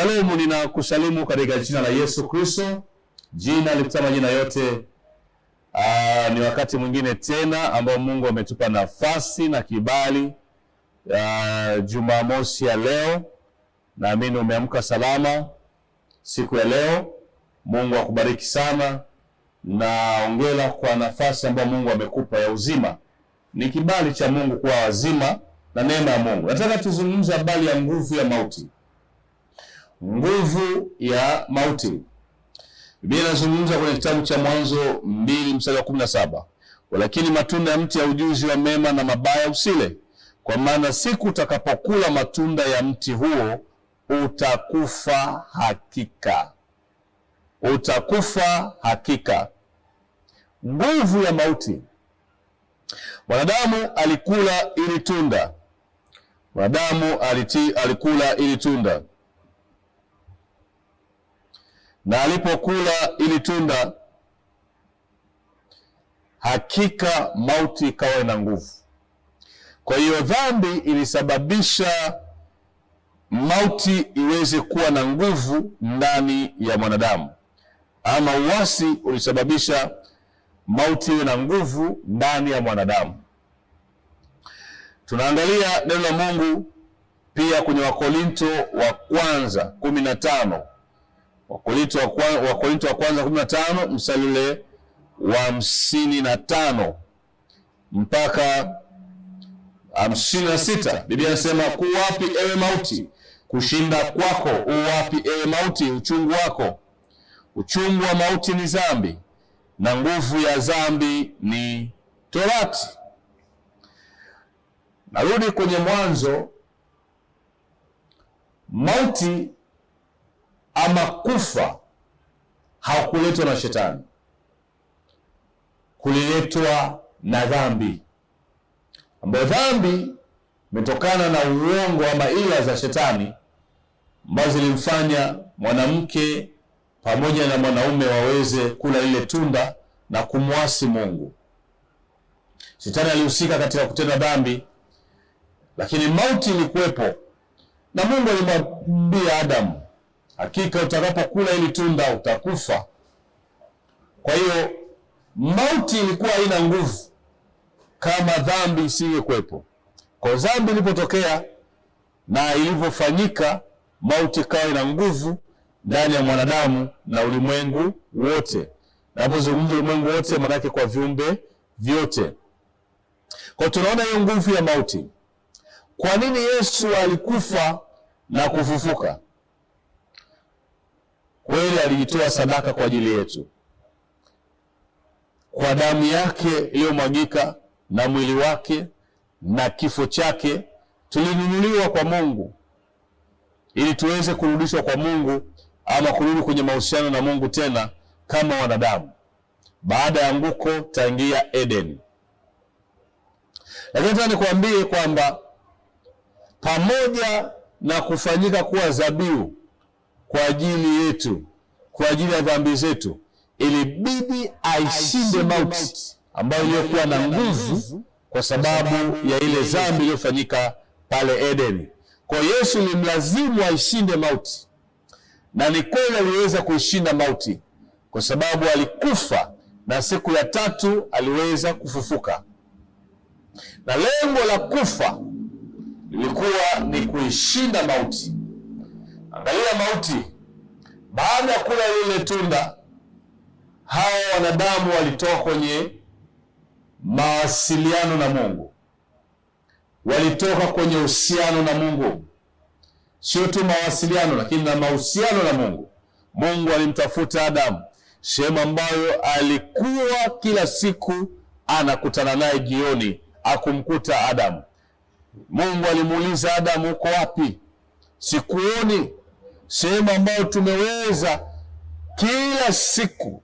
Shalom, ninakusalimu katika jina la Yesu Kristo, jina lipita majina yote. Ni wakati mwingine tena ambao Mungu ametupa nafasi na kibali. Jumamosi ya leo, naamini umeamka salama siku ya leo. Mungu akubariki sana na hongera kwa nafasi ambayo Mungu amekupa ya uzima. Ni kibali cha Mungu kuwa wazima na neema ya Mungu. Nataka tuzungumze habari ya nguvu ya mauti. Nguvu ya mauti. Biblia inazungumza kwenye kitabu cha Mwanzo 2:17. Lakini matunda ya mti ya ujuzi wa mema na mabaya usile, kwa maana siku utakapokula matunda ya mti huo utakufa hakika. Utakufa hakika. Nguvu ya mauti. Mwanadamu alikula ili tunda. Mwanadamu alikula ili tunda. Na alipokula ili tunda, hakika mauti ikawa na nguvu. Kwa hiyo dhambi ilisababisha mauti iweze kuwa na nguvu ndani ya mwanadamu, ama uasi ulisababisha mauti iwe na nguvu ndani ya mwanadamu. Tunaangalia neno la Mungu pia kwenye Wakorinto wa kwanza 15. Wakorinto wa kwanza 15 mstari ule wa 55 mpaka 56. Biblia inasema, kuwapi ewe mauti kushinda kwako? Uwapi ewe mauti uchungu wako? Uchungu wa mauti ni dhambi, na nguvu ya dhambi ni torati. Narudi kwenye Mwanzo. Mauti ama kufa haukuletwa na shetani, kuliletwa na dhambi, ambayo dhambi imetokana na uongo ama ila za shetani ambazo zilimfanya mwanamke pamoja na mwanaume waweze kula ile tunda na kumwasi Mungu. Shetani alihusika katika kutenda dhambi, lakini mauti ilikuwepo, na Mungu alimwambia Adamu, hakika utakapokula ili tunda utakufa. Kwa hiyo mauti ilikuwa haina nguvu kama dhambi isingekuwepo. Kwa dhambi ilipotokea na ilivyofanyika, mauti ikawa ina nguvu ndani ya mwanadamu na ulimwengu wote. Napozungumza ulimwengu wote, maana yake kwa viumbe vyote. Kwa tunaona hiyo nguvu ya mauti. Kwa nini Yesu alikufa na kufufuka? Kweli alijitoa sadaka kwa ajili yetu. Kwa damu yake iliyomwagika na mwili wake na kifo chake tulinunuliwa kwa Mungu, ili tuweze kurudishwa kwa Mungu, ama kurudi kwenye mahusiano na Mungu tena kama wanadamu baada ya anguko tangia Eden. Lakini nataka nikwambie kwamba pamoja na kufanyika kuwa dhabihu kwa ajili yetu, kwa ajili ya dhambi zetu, ilibidi aishinde mauti ambayo iliyokuwa na nguvu kwa sababu ya ile dhambi iliyofanyika pale Eden. Kwa Yesu ilimlazimu aishinde mauti, na ni kweli aliweza kuishinda mauti kwa sababu alikufa na siku ya tatu aliweza kufufuka. Na lengo la kufa lilikuwa ni kuishinda mauti. Angalia mauti, baada ya kula ile tunda, hawa wanadamu walitoka kwenye mawasiliano na Mungu, walitoka kwenye uhusiano na Mungu. Sio tu mawasiliano, lakini na mahusiano na Mungu. Mungu alimtafuta Adamu, sehemu ambayo alikuwa kila siku anakutana naye jioni, akumkuta Adamu. Mungu alimuuliza Adamu, uko wapi? Sikuoni. Sehemu ambayo tumeweza kila siku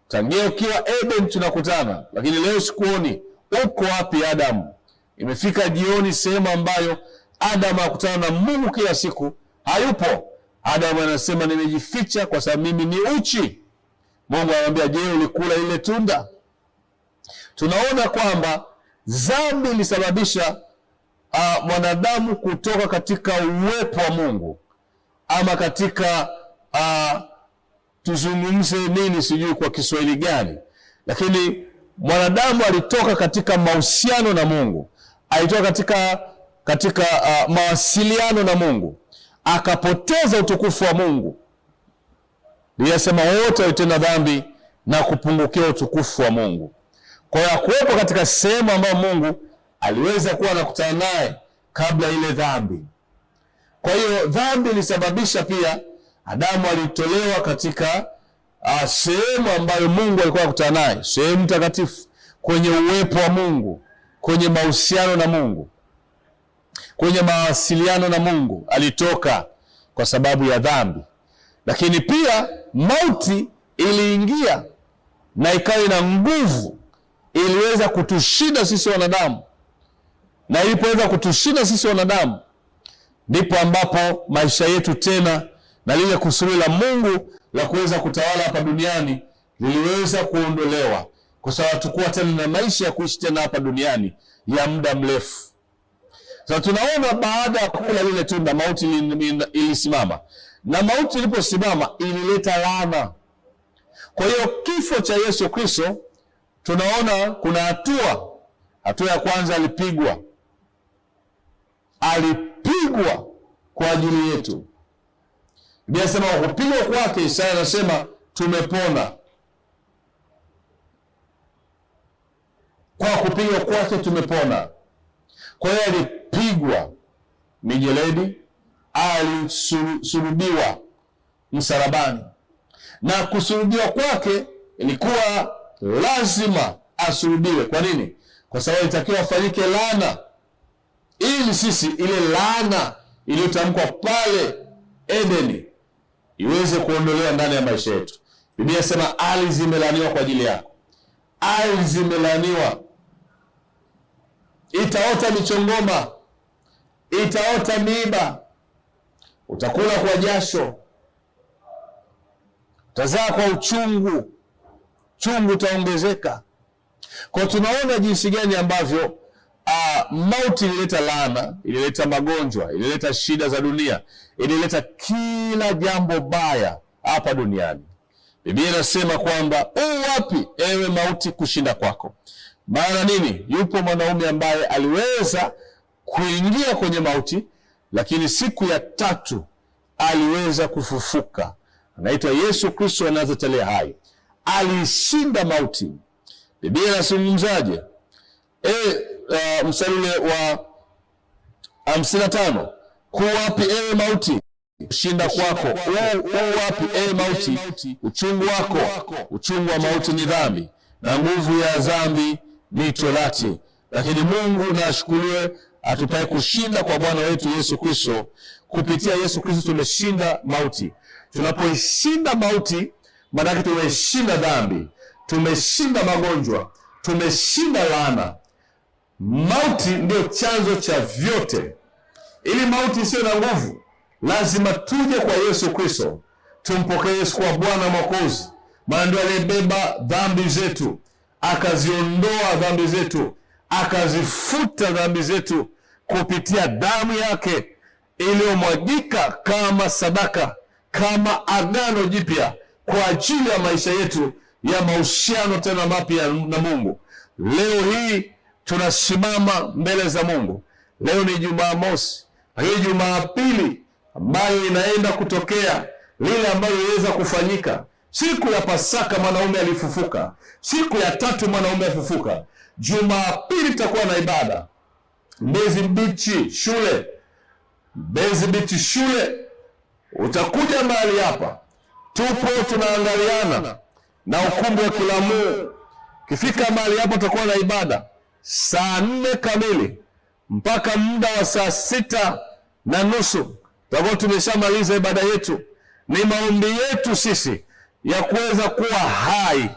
tangia ukiwa Eden tunakutana, lakini leo sikuoni. Uko wapi Adamu? Imefika jioni, sehemu ambayo Adamu akutana na Mungu kila siku, hayupo. Adamu anasema, nimejificha kwa sababu mimi ni uchi. Mungu anamwambia, je, ulikula ile tunda? Tunaona kwamba dhambi ilisababisha mwanadamu kutoka katika uwepo wa Mungu ama katika tuzungumze nini, sijui kwa Kiswahili gani, lakini mwanadamu alitoka katika mahusiano na Mungu, alitoka katika mawasiliano na Mungu, akapoteza utukufu wa Mungu. Liyasema wote walitenda dhambi na kupungukia utukufu wa Mungu. Kwa hiyo hakuwepo katika sehemu ambayo Mungu aliweza kuwa anakutana naye kabla ile dhambi. Kwa hiyo dhambi ilisababisha pia Adamu alitolewa katika sehemu ambayo Mungu alikuwa anakutana naye, sehemu takatifu, kwenye uwepo wa Mungu, kwenye mahusiano na Mungu, kwenye mawasiliano na Mungu. Alitoka kwa sababu ya dhambi. Lakini pia mauti iliingia na ikawa ina nguvu, iliweza kutushinda sisi wanadamu. Na ilipoweza kutushinda sisi wanadamu, ndipo ambapo maisha yetu tena na lile kusudi la Mungu la kuweza kutawala hapa duniani liliweza kuondolewa, kwa sababu hatukuwa tena na maisha ya kuishi tena hapa duniani ya muda mrefu. Sasa tunaona baada ya kula lile tunda, mauti ilisimama, na mauti iliposimama ilileta laana. Kwa hiyo kifo cha Yesu Kristo, tunaona kuna hatua ya kwanza, alipigwa kwa ajili yetu. Biblia inasema kupigwa kwake, Isaya anasema tumepona. Kwa kupigwa kwake tumepona. Kwa hiyo alipigwa mijeledi, alisulubiwa msalabani, na kusulubiwa kwake ilikuwa lazima asulubiwe. Kwa nini? Kwa sababu ilitakiwa afanyike laana, ili sisi ile laana iliyotamkwa pale Edeni iweze kuondolewa ndani ya maisha yetu. Biblia inasema ardhi zimelaaniwa kwa ajili yako. Ardhi zimelaaniwa. Itaota michongoma, itaota miiba, utakula kwa jasho, utazaa kwa uchungu, chungu utaongezeka. Kwa tunaona jinsi gani ambavyo mauti ilileta laana, ilileta magonjwa, ilileta shida za dunia, ilileta kila jambo baya hapa duniani. Biblia inasema kwamba wapi ewe mauti kushinda kwako? Maana nini? Yupo mwanaume ambaye aliweza kuingia kwenye mauti, lakini siku ya tatu aliweza kufufuka. Anaitwa Yesu Kristo wa Nazareti hai. Alishinda mauti. Biblia inazungumzaje? Mstari wa 55, wapi ewe mauti kushinda kwako? Wapi ewe mauti uchungu wako? Uchungu wa mauti ni dhambi, na nguvu ya dhambi ni torati. Lakini Mungu na ashukuriwe, atupaye kushinda kwa Bwana wetu Yesu Kristo. Kupitia Yesu Kristo tumeshinda mauti. Tunapoishinda mauti, maana yake tumeshinda dhambi, tumeshinda magonjwa, tumeshinda laana. Mauti ndio chanzo cha vyote. Ili mauti isiwe na nguvu, lazima tuje kwa Yesu Kristo, tumpokee Yesu kwa Bwana Mwokozi. Maana ndiye aliyebeba dhambi zetu, akaziondoa dhambi zetu, akazifuta dhambi zetu kupitia damu yake iliyomwagika kama sadaka, kama agano jipya kwa ajili ya maisha yetu ya mahusiano tena mapya na Mungu. Leo hii tunasimama mbele za Mungu. Leo ni Jumamosi, lakini Jumapili ambayo inaenda kutokea lile ambalo liweza kufanyika. Siku ya Pasaka mwanaume alifufuka, siku ya tatu mwanaume alifufuka. Jumapili tutakuwa na ibada Mbezi Beach shule. Utakuja mahali hapa, tupo tunaangaliana na ukumbi wa Kilamu. Kifika mahali hapa tutakuwa na ibada saa 4 kamili mpaka muda wa saa 6:30 tutakuwa tumeshamaliza ibada yetu. Ni maombi yetu sisi ya kuweza kuwa hai.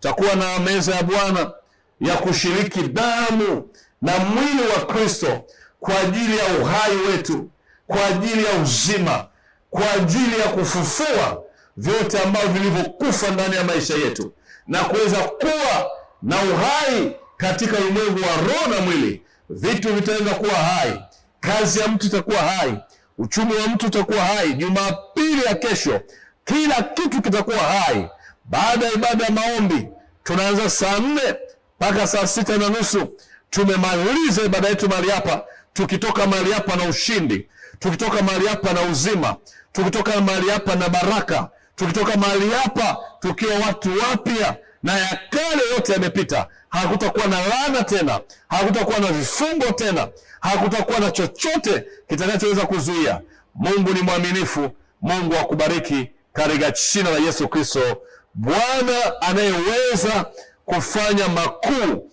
Tutakuwa na meza ya Bwana ya kushiriki damu na mwili wa Kristo kwa ajili ya uhai wetu, kwa ajili ya uzima, kwa ajili ya kufufua vyote ambavyo vilivyokufa ndani ya maisha yetu, na kuweza kuwa na uhai katika ulimwengu wa roho na mwili. Vitu vitaenda kuwa hai, kazi ya mtu itakuwa hai, uchumi wa mtu utakuwa hai. Jumapili ya kesho kila kitu kitakuwa hai. Baada ya ibada ya maombi tunaanza saa 4 mpaka saa 6:30. Tumemaliza ibada yetu mahali hapa, tukitoka mahali hapa na ushindi, tukitoka mahali hapa na uzima, tukitoka mahali hapa na baraka, tukitoka mahali hapa tukiwa watu wapya, na ya kale yote yamepita. Hakutakuwa na laana tena, hakutakuwa na vifungo tena, hakutakuwa na chochote kitakachoweza kuzuia. Mungu ni mwaminifu. Mungu akubariki katika jina la Yesu Kristo. Bwana anayeweza kufanya makuu,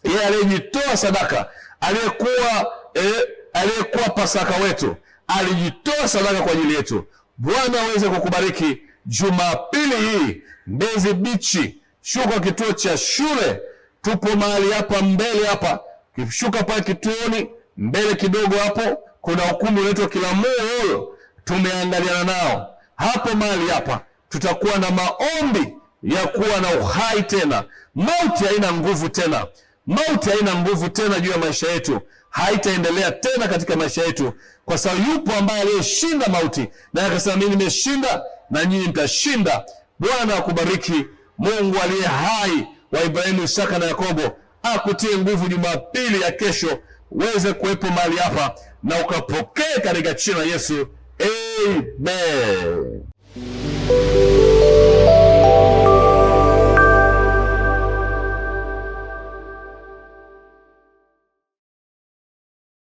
yeye aliyejitoa sadaka, aliyekuwa Pasaka wetu, alijitoa sadaka kwa ajili yetu. Bwana aweze kukubariki Jumapili hii. Mbezi Bichi, shuka kituo cha shule, tupo mahali hapa mbele hapa. Kishuka pale kituoni mbele kidogo hapo kuna ukumbi unaitwa Kilamuo, tumeangaliana nao hapo mahali hapa. Tutakuwa na maombi ya kuwa na uhai tena. Mauti haina nguvu tena. Mauti haina nguvu tena juu ya maisha yetu, haitaendelea tena katika maisha yetu, kwa sababu yupo ambaye aliyeshinda mauti, na akasema mimi nimeshinda na nyinyi mtashinda. Bwana akubariki. Mungu aliye hai wa Ibrahimu, Isaka na Yakobo akutie nguvu Jumapili ya kesho uweze kuwepo mahali hapa na ukapokee katika jina la Yesu. Amen.